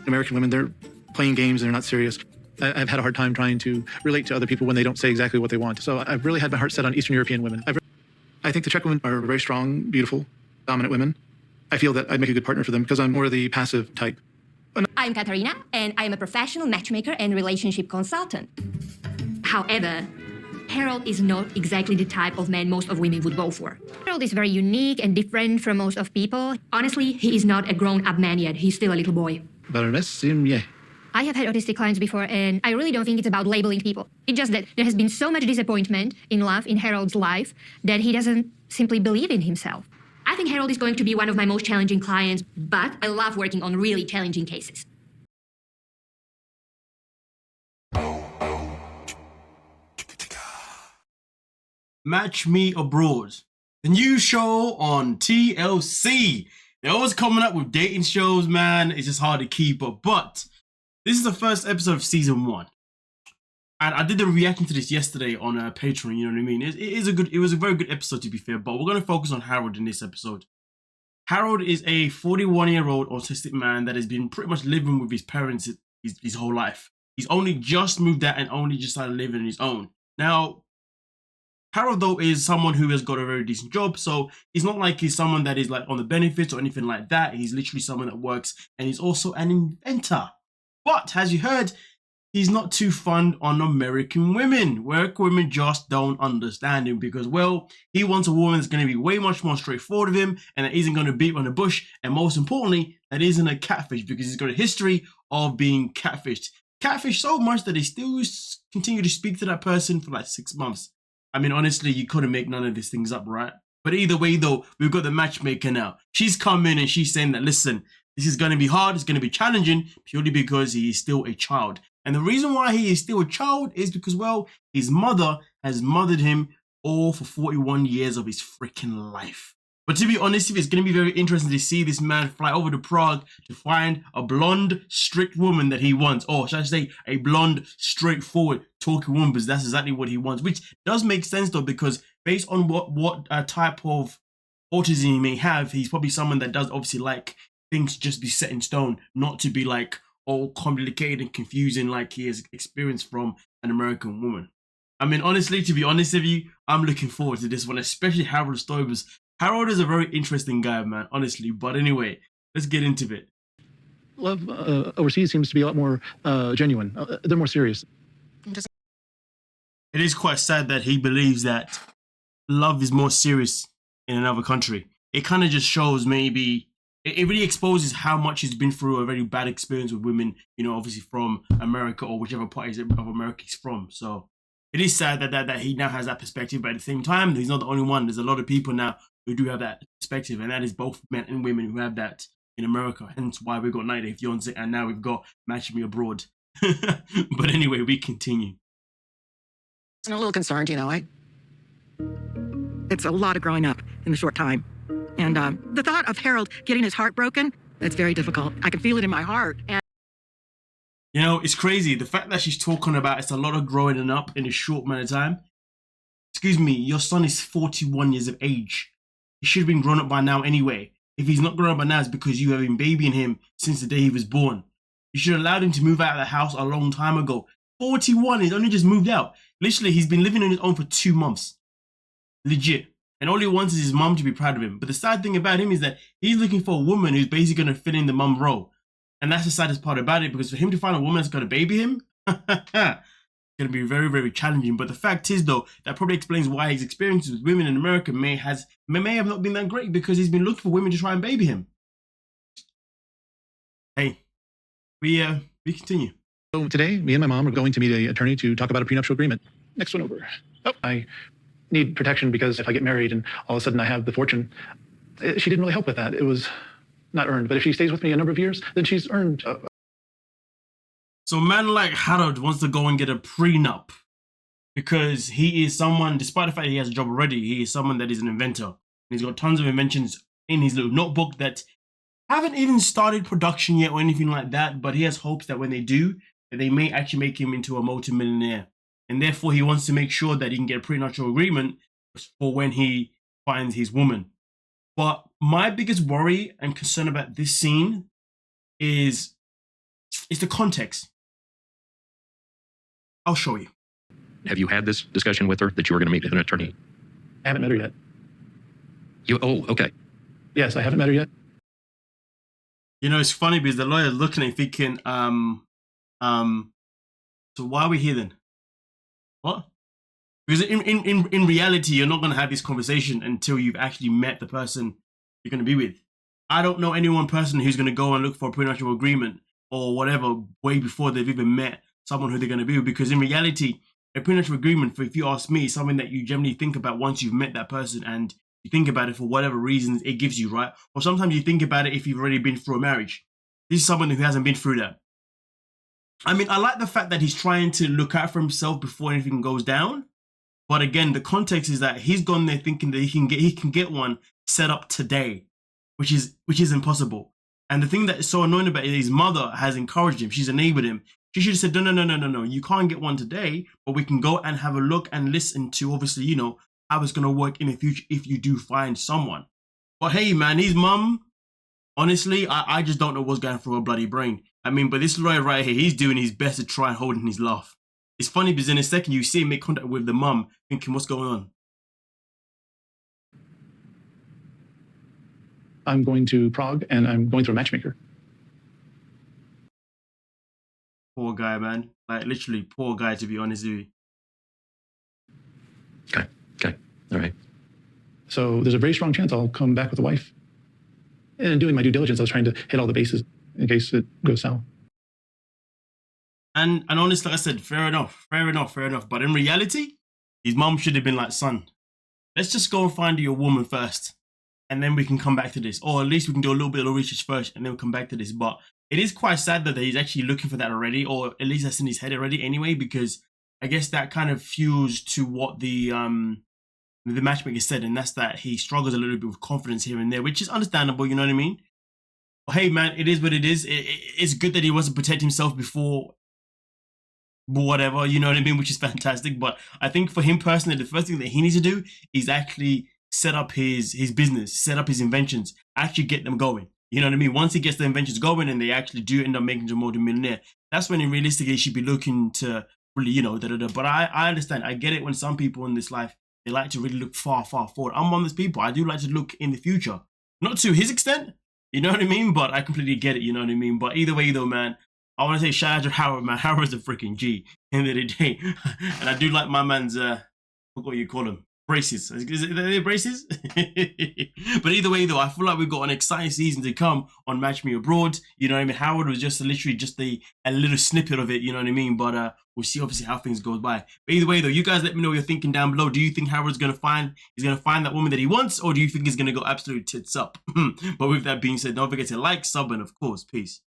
American women, they're playing games and they're not serious. I've had a hard time trying to relate to other people when they don't say exactly what they want. So I've really had my heart set on Eastern European women. I think the Czech women are very strong, beautiful, dominant women. I feel that I'd make a good partner for them because I'm more the passive type. I'm Katarina, and I am a professional matchmaker and relationship consultant. However, Harold is not exactly the type of man most of women would go for. Harold is very unique and different from most of people. Honestly, he is not a grown-up man yet. He's still a little boy. Baroness, yeah. I have had autistic clients before, and I really don't think it's about labeling people. It's just that there has been so much disappointment in love in Harold's life that he doesn't simply believe in himself. I think Harold is going to be one of my most challenging clients, but I love working on really challenging cases. Match Me Abroad, the new show on TLC. They're always coming up with dating shows, man. It's just hard to keep up. But this is the first episode of season 1. And I did the reaction to this yesterday on Patreon, you know what I mean? It was a very good episode, to be fair, but we're going to focus on Harold in this episode. Harold is a 41-year-old autistic man that has been pretty much living with his parents his whole life. He's only just moved out and only just started living on his own. Now, Harold, though, is someone who has got a very decent job, so he's not like he's someone that is like on the benefits or anything like that. He's literally someone that works, and he's also an inventor. But, as you heard, he's not too fond on American women. Work women just don't understand him because, well, he wants a woman that's going to be way much more straightforward with him and that isn't going to beat on the bush. And most importantly, that isn't a catfish because he's got a history of being catfished. Catfished so much that he still continue to speak to that person for like 6 months. I mean, honestly, you couldn't make none of these things up, right? But either way, though, we've got the matchmaker now. She's come in and she's saying that, listen, this is going to be hard, it's going to be challenging, purely because he is still a child. And the reason why he is still a child is because, well, his mother has mothered him all for 41 years of his freaking life. But to be honest, it's going to be very interesting to see this man fly over to Prague to find a blonde, strict woman that he wants. Or should I say a blonde, straightforward, talking woman, because that's exactly what he wants. Which does make sense, though, because based on what type of autism he may have, he's probably someone that does obviously like things just be set in stone, not to be like all complicated and confusing like he has experienced from an American woman. I mean, honestly, to be honest with you, I'm looking forward to this one, especially Harold Stoiber's. Harold is a very interesting guy, man, honestly. But anyway, let's get into it. Love overseas seems to be a lot more genuine. They're more serious. It is quite sad that he believes that love is more serious in another country. It kind of just shows maybe, it really exposes how much he's been through a very bad experience with women, you know, obviously from America or whichever part of America he's from. So it is sad that he now has that perspective, but at the same time, he's not the only one. There's a lot of people now who do have that perspective, and that is both men and women who have that in America. Hence why we've got 90 Day Fiance, and now we've got Match Me Abroad. But anyway, we continue. I'm a little concerned, you know. It's a lot of growing up in the short time. And the thought of Harold getting his heart broken, that's very difficult. I can feel it in my heart. And you know, it's crazy. The fact that she's talking about it's a lot of growing up in a short amount of time. Excuse me, your son is 41 years of age. He should have been grown up by now anyway. If he's not grown up by now, it's because you have been babying him since the day he was born. You should have allowed him to move out of the house a long time ago. 41, he's only just moved out. Literally, he's been living on his own for 2 months. Legit. And all he wants is his mum to be proud of him. But the sad thing about him is that he's looking for a woman who's basically going to fill in the mum role. And that's the saddest part about it, because for him to find a woman that's going to baby him, going to be very, very challenging. But the fact is, though, that probably explains why his experiences with women in America may have not been that great, because he's been looking for women to try and baby him. Hey, we continue. So today, me and my mom are going to meet an attorney to talk about a prenuptial agreement. Next one over. Oh, I need protection because if I get married and all of a sudden I have the fortune, she didn't really help with that. It was not earned. But if she stays with me a number of years, then she's earned. So a man like Harold wants to go and get a prenup because he is someone, despite the fact that he has a job already, he is someone that is an inventor. And he's got tons of inventions in his little notebook that haven't even started production yet or anything like that, but he has hopes that when they do, that they may actually make him into a multi-millionaire. And therefore, he wants to make sure that he can get a prenuptial agreement for when he finds his woman. But my biggest worry and concern about this scene is it's the context. I'll show you. Have you had this discussion with her that you were going to meet an attorney? I haven't met her yet. Oh, okay. Yes, I haven't met her yet. You know, it's funny because the lawyer's looking and thinking, so why are we here then? What? Because in reality, you're not going to have this conversation until you've actually met the person you're going to be with. I don't know any one person who's going to go and look for a prenuptial agreement or whatever way before they've even met someone who they're going to be with. Because in reality, a prenuptial agreement, for if you ask me, is something that you generally think about once you've met that person and you think about it for whatever reasons it gives you, right? Or sometimes you think about it if you've already been through a marriage. This is someone who hasn't been through that. I mean, I like the fact that he's trying to look out for himself before anything goes down. But again, the context is that he's gone there thinking that he can get one set up today, which is impossible. And the thing that is so annoying about it is his mother has encouraged him. She's enabled him. She should have said, no. You can't get one today, but we can go and have a look and listen to, obviously, you know, how it's going to work in the future if you do find someone. But hey, man, his mum, honestly, I just don't know what's going through her bloody brain. I mean, but this lawyer right here, he's doing his best to try and hold in his laugh. It's funny because in a second you see him make contact with the mum, thinking, what's going on? I'm going to Prague and I'm going through a matchmaker. Poor guy, man. Like, literally, poor guy, to be honest with you. Okay. All right. So there's a very strong chance I'll come back with a wife. And in doing my due diligence, I was trying to hit all the bases in case it goes south. And honestly, like I said, fair enough. But in reality, his mum should have been like, son, let's just go and find you a woman first. And then we can come back to this. Or at least we can do a little bit of research first and then we'll come back to this. But it is quite sad that he's actually looking for that already. Or at least that's in his head already anyway. Because I guess that kind of fuels to what the matchmaker said. And that's that he struggles a little bit with confidence here and there. Which is understandable, you know what I mean? But hey, man, it is what it is. It's good that he wants to protect himself before whatever, you know what I mean, which is fantastic. But I think for him personally, the first thing that he needs to do is actually set up his business, set up his inventions, actually get them going. You know what I mean? Once he gets the inventions going and they actually do end up making him a multi-millionaire, that's when he realistically should be looking to really, you know, But I understand. I get it when some people in this life, they like to really look far forward. I'm one of those people. I do like to look in the future. Not to his extent, you know what I mean? But I completely get it, you know what I mean? But either way though, man, I want to say shout out to Howard, man. Howard's a freaking G in the day. And I do like my man's, what you call them? Braces. Is it braces? But either way, though, I feel like we've got an exciting season to come on Match Me Abroad. You know what I mean? Howard was just literally just a little snippet of it, you know what I mean? But we'll see obviously how things go by. But either way, though, you guys let me know what you're thinking down below. Do you think Howard's going to find that woman that he wants? Or do you think he's going to go absolute tits up? But with that being said, don't forget to like, sub, and of course, peace.